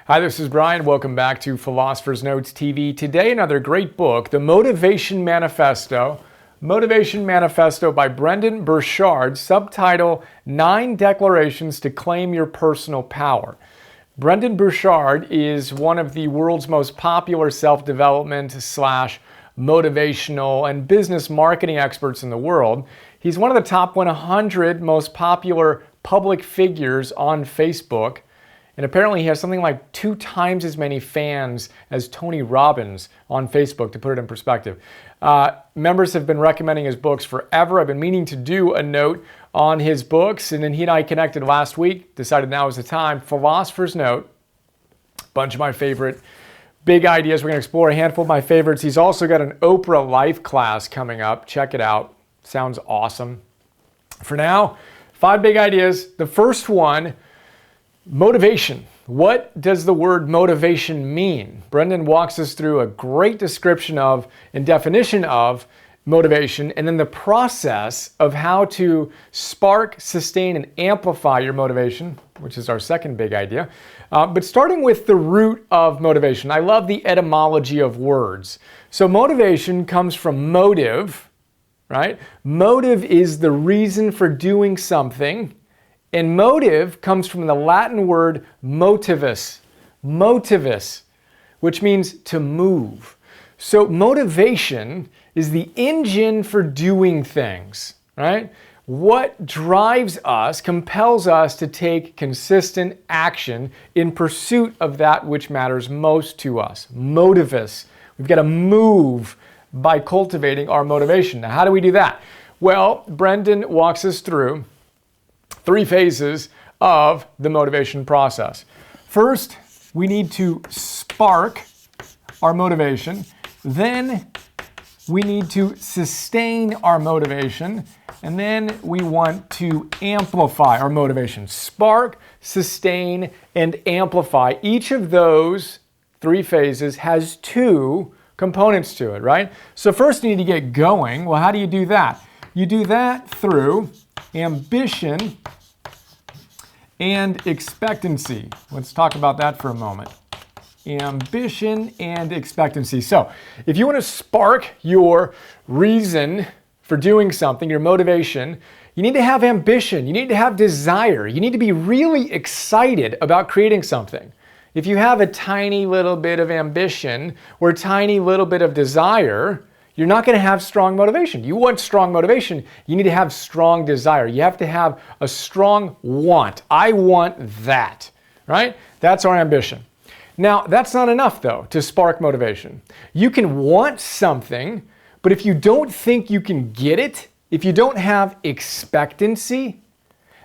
Hi, this is Brian. Welcome back to Philosopher's Notes TV. Today, another great book, The Motivation Manifesto. Motivation Manifesto by Brendon Burchard, subtitle, 9 Declarations to Claim Your Personal Power. Brendon Burchard is one of the world's most popular self-development / motivational and business marketing experts in the world. He's one of the top 100 most popular public figures on Facebook. And apparently he has something like 2 times as many fans as Tony Robbins on Facebook, to put it in perspective. Members have been recommending his books forever. I've been meaning to do a note on his books, and then he and I connected last week, decided now is the time. Philosopher's Note, a bunch of my favorite big ideas. We're going to explore a handful of my favorites. He's also got an Oprah Life class coming up. Check it out. Sounds awesome. For now, 5 big ideas. The first one, motivation. What does the word motivation mean? Brendon walks us through a great description of and definition of motivation, and then the process of how to spark, sustain, and amplify your motivation, which is our second big idea. But starting with the root of motivation, I love the etymology of words. So motivation comes from motive, right? Motive is the reason for doing something. And motive comes from the Latin word motivus, which means to move. So motivation is the engine for doing things, right? What drives us, compels us to take consistent action in pursuit of that which matters most to us. Motivus. We've got to move by cultivating our motivation. Now, how do we do that? Well, Brendon walks us through 3 phases of the motivation process. First, we need to spark our motivation. Then we need to sustain our motivation. And then we want to amplify our motivation. Spark, sustain, and amplify. Each of those 3 phases has 2 components to it, right? So first you need to get going. Well, how do you do that? You do that through ambition and expectancy. Let's talk about that for a moment. Ambition and expectancy. So if you want to spark your reason for doing something, your motivation, you need to have ambition. You need to have desire. You need to be really excited about creating something. If you have a tiny little bit of ambition or a tiny little bit of desire, you're not going to have strong motivation. You want strong motivation, you need to have strong desire. You have to have a strong want. I want that, right? That's our ambition. Now, that's not enough, though, to spark motivation. You can want something, but if you don't think you can get it, if you don't have expectancy,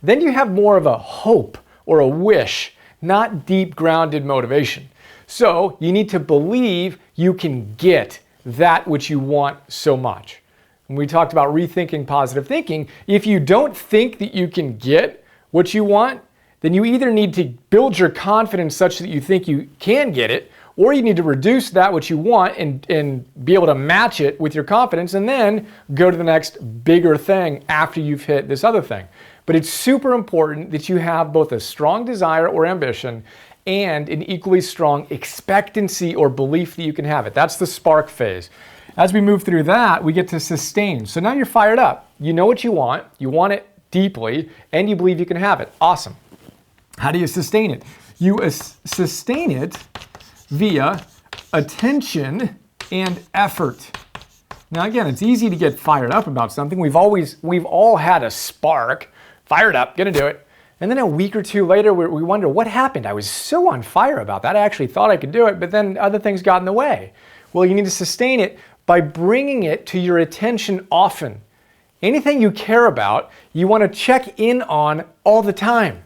then you have more of a hope or a wish, not deep-grounded motivation. So you need to believe you can get that which you want so much. When we talked about rethinking positive thinking, if you don't think that you can get what you want, then you either need to build your confidence such that you think you can get it, or you need to reduce that which you want and be able to match it with your confidence and then go to the next bigger thing after you've hit this other thing. But it's super important that you have both a strong desire or ambition and an equally strong expectancy or belief that you can have it. That's the spark phase. As we move through that, we get to sustain. So now you're fired up. You know what you want it deeply, and you believe you can have it. Awesome. How do you sustain it? You sustain it via attention and effort. Now again, it's easy to get fired up about something. We've all had a spark, fired up, gonna do it. And then a week or 2 later, we wonder what happened. I was so on fire about that. I actually thought I could do it, but then other things got in the way. Well, you need to sustain it by bringing it to your attention often. Anything you care about, you want to check in on all the time.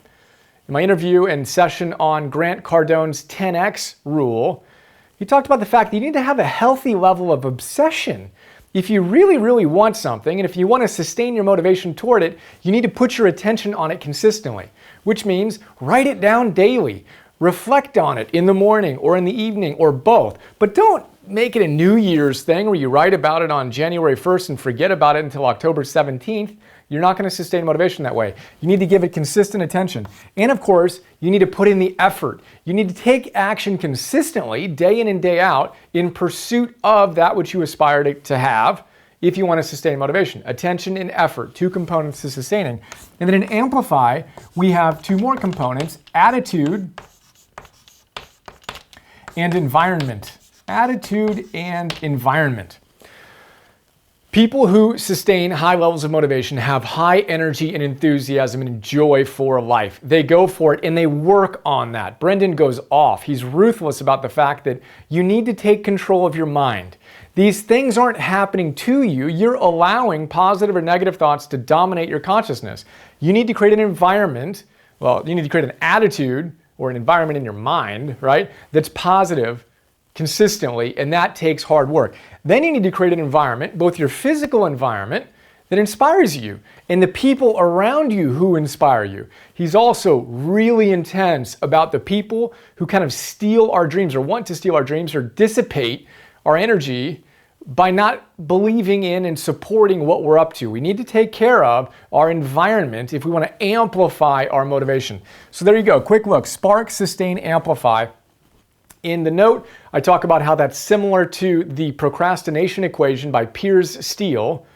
In my interview and session on Grant Cardone's 10X rule, he talked about the fact that you need to have a healthy level of obsession. If you really, really want something, and if you want to sustain your motivation toward it, you need to put your attention on it consistently, which means write it down daily. Reflect on it in the morning or in the evening or both. But don't make it a New Year's thing where you write about it on January 1st and forget about it until October 17th, you're not going to sustain motivation that way. You need to give it consistent attention. And of course, you need to put in the effort. You need to take action consistently, day in and day out, in pursuit of that which you aspire to have if you want to sustain motivation. Attention and effort, 2 components to sustaining. And then in Amplify, we have 2 more components, attitude and environment. Attitude and environment. People who sustain high levels of motivation have high energy and enthusiasm and joy for life. They go for it and they work on that. Brendon goes off. He's ruthless about the fact that you need to take control of your mind. These things aren't happening to you. You're allowing positive or negative thoughts to dominate your consciousness. You need to create an environment, you need to create an attitude or an environment in your mind, right, that's positive consistently, and that takes hard work. Then you need to create an environment, both your physical environment, that inspires you, and the people around you who inspire you. He's also really intense about the people who kind of steal our dreams or want to steal our dreams or dissipate our energy by not believing in and supporting what we're up to. We need to take care of our environment if we want to amplify our motivation. So there you go, quick look, spark, sustain, amplify. In the note, I talk about how that's similar to the procrastination equation by Piers Steele,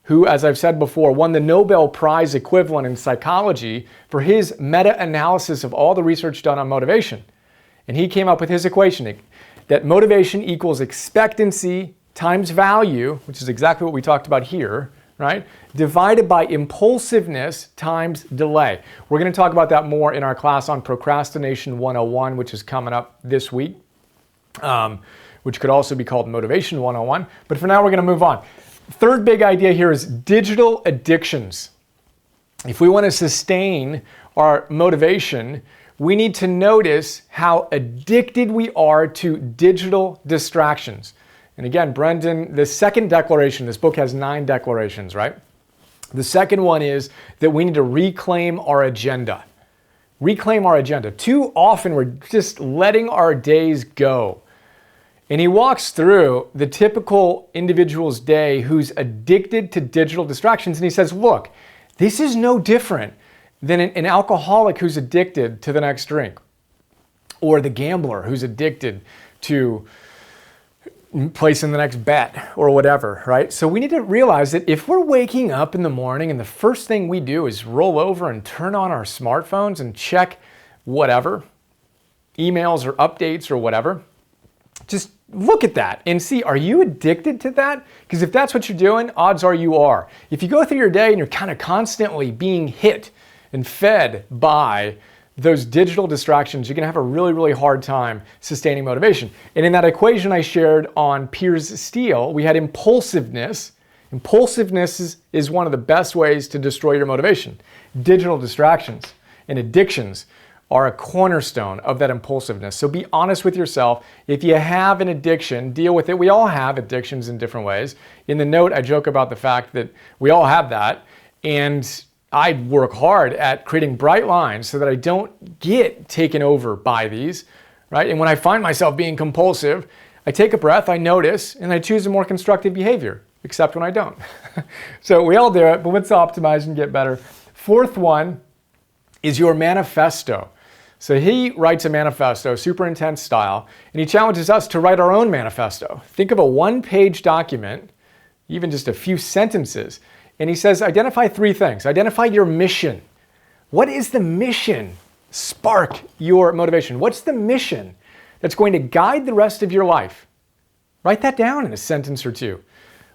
who, as I've said before, won the Nobel Prize equivalent in psychology for his meta-analysis of all the research done on motivation. And he came up with his equation that motivation equals expectancy times value, which is exactly what we talked about here, right? Divided by impulsiveness times delay. We're going to talk about that more in our class on Procrastination 101, which is coming up this week, which could also be called Motivation 101. But for now, we're going to move on. Third big idea here is digital addictions. If we want to sustain our motivation, we need to notice how addicted we are to digital distractions. And again, Brendon, the second declaration, this book has 9 declarations, right? The second one is that we need to reclaim our agenda. Reclaim our agenda. Too often we're just letting our days go. And he walks through the typical individual's day who's addicted to digital distractions. And he says, look, this is no different than an alcoholic who's addicted to the next drink, or the gambler who's addicted to placing the next bet or whatever, right? So we need to realize that if we're waking up in the morning and the first thing we do is roll over and turn on our smartphones and check whatever, emails or updates or whatever, just look at that and see, are you addicted to that? Because if that's what you're doing, odds are you are. If you go through your day and you're kind of constantly being hit and fed by those digital distractions, you're going to have a really, really hard time sustaining motivation. And in that equation I shared on Piers Steele, we had impulsiveness. Impulsiveness is one of the best ways to destroy your motivation. Digital distractions and addictions are a cornerstone of that impulsiveness. So be honest with yourself. If you have an addiction, deal with it. We all have addictions in different ways. In the note, I joke about the fact that we all have that. And I work hard at creating bright lines so that I don't get taken over by these, right? And when I find myself being compulsive, I take a breath, I notice, and I choose a more constructive behavior, except when I don't. So we all do it, but let's optimize and get better. Fourth one is your manifesto. So he writes a manifesto, super intense style, and he challenges us to write our own manifesto. Think of a 1-page document, even just a few sentences. And he says, identify 3 things. Identify your mission. What is the mission? Spark your motivation. What's the mission that's going to guide the rest of your life? Write that down in a sentence or 2.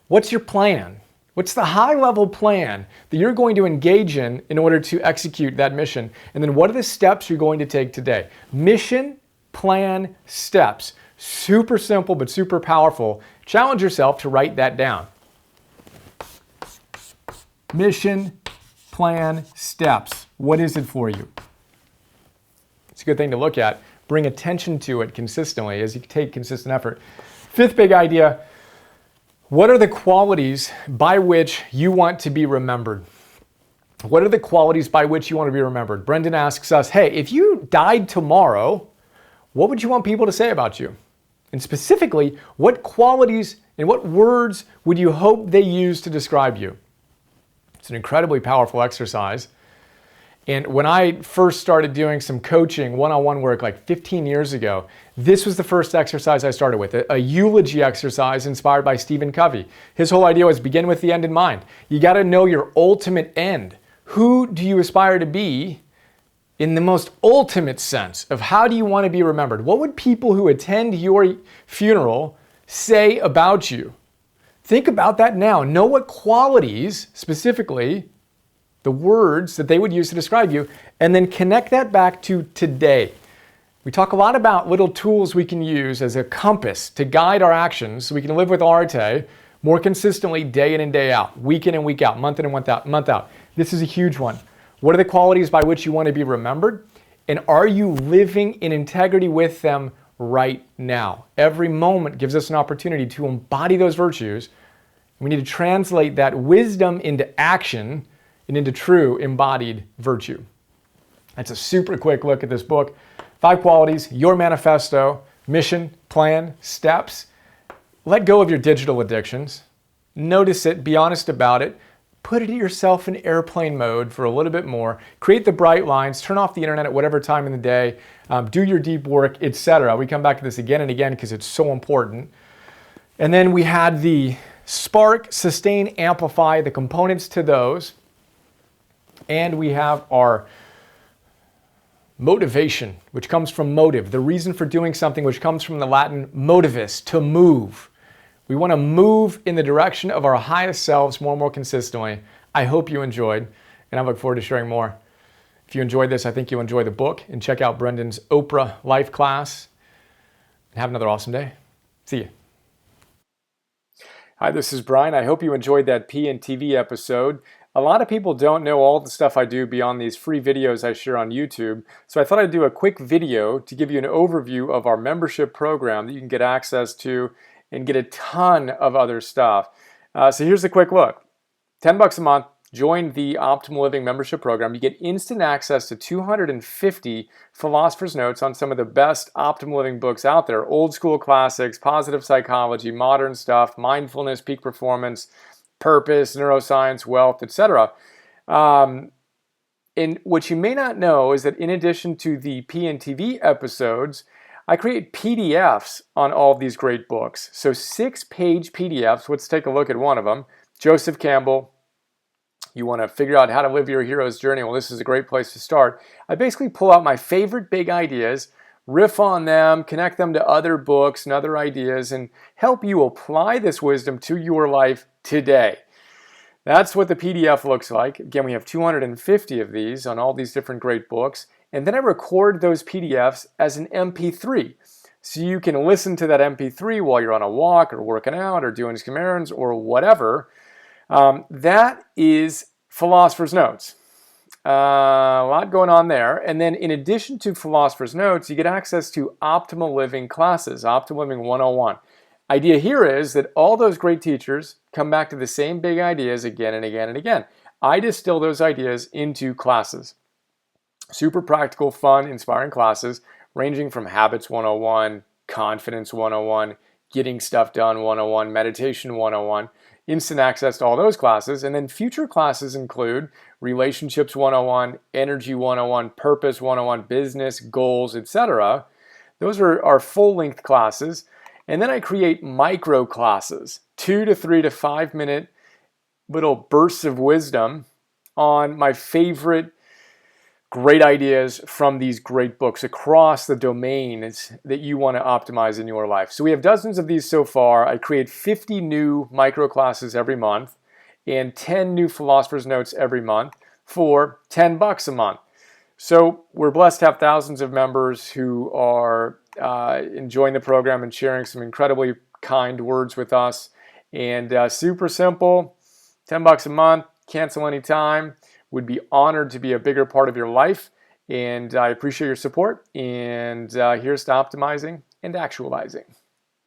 What's your plan? What's the high-level plan that you're going to engage in order to execute that mission? And then what are the steps you're going to take today? Mission, plan, steps. Super simple, but super powerful. Challenge yourself to write that down. Mission, plan, steps. What is it for you? It's a good thing to look at. Bring attention to it consistently as you take consistent effort. 5th big idea, what are the qualities by which you want to be remembered? What are the qualities by which you want to be remembered? Brendon asks us, hey, if you died tomorrow, what would you want people to say about you? And specifically, what qualities and what words would you hope they use to describe you? It's an incredibly powerful exercise. And when I first started doing some coaching, one-on-one work like 15 years ago, this was the first exercise I started with, a eulogy exercise inspired by Stephen Covey. His whole idea was begin with the end in mind. You got to know your ultimate end. Who do you aspire to be in the most ultimate sense of how do you want to be remembered? What would people who attend your funeral say about you? Think about that now. Know what qualities, specifically, the words that they would use to describe you, and then connect that back to today. We talk a lot about little tools we can use as a compass to guide our actions so we can live with arte more consistently day in and day out, week in and week out, month in and month out. This is a huge one. What are the qualities by which you want to be remembered? And are you living in integrity with them right now? Every moment gives us an opportunity to embody those virtues. We need to translate that wisdom into action and into true embodied virtue. That's a super quick look at this book. 5 qualities, your manifesto, mission, plan, steps. Let go of your digital addictions. Notice it, be honest about it. Put yourself in airplane mode for a little bit more. Create the bright lines, turn off the internet at whatever time in the day, do your deep work, etc. We come back to this again and again because it's so important. And then we had the spark, sustain, amplify, the components to those. And we have our motivation, which comes from motive, the reason for doing something, which comes from the Latin motivus, to move. We want to move in the direction of our highest selves more and more consistently. I hope you enjoyed, and I look forward to sharing more. If you enjoyed this, I think you'll enjoy the book, and check out Brendon's Oprah Life class. And have another awesome day. See you. Hi, this is Brian. I hope you enjoyed that PNTV episode. A lot of people don't know all the stuff I do beyond these free videos I share on YouTube, so I thought I'd do a quick video to give you an overview of our membership program that you can get access to and get a ton of other stuff. So here's a quick look. $10 a month, join the Optimal Living membership program. You get instant access to 250 philosopher's notes on some of the best optimal living books out there. Old school classics, positive psychology, modern stuff, mindfulness, peak performance, purpose, neuroscience, wealth, etc. And what you may not know is that in addition to the PNTV episodes, I create PDFs on all of these great books. So 6-page PDFs. Let's take a look at one of them. Joseph Campbell. You want to figure out how to live your hero's journey? Well, this is a great place to start. I basically pull out my favorite big ideas, riff on them, connect them to other books and other ideas, and help you apply this wisdom to your life today. That's what the PDF looks like. Again, we have 250 of these on all these different great books. And then I record those PDFs as an MP3. So you can listen to that MP3 while you're on a walk or working out or doing some errands or whatever. That is Philosopher's Notes. A lot going on there. And then in addition to Philosopher's Notes, you get access to Optimal Living classes, Optimal Living 101. Idea here is that all those great teachers come back to the same big ideas again and again and again. I distill those ideas into classes. Super practical, fun, inspiring classes ranging from Habits 101, Confidence 101, Getting Stuff Done 101, Meditation 101, instant access to all those classes. And then future classes include Relationships 101, Energy 101, Purpose 101, Business, Goals, etc. Those are our full-length classes. And then I create micro classes, 2 to 3 to 5 minute little bursts of wisdom on my favorite great ideas from these great books across the domains that you want to optimize in your life. So we have dozens of these so far. I create 50 new micro classes every month and 10 new Philosopher's Notes every month for $10 a month. So we're blessed to have thousands of members who are enjoying the program and sharing some incredibly kind words with us. And super simple, $10 a month, cancel anytime. Would be honored to be a bigger part of your life. And I appreciate your support. And here's to optimizing and actualizing.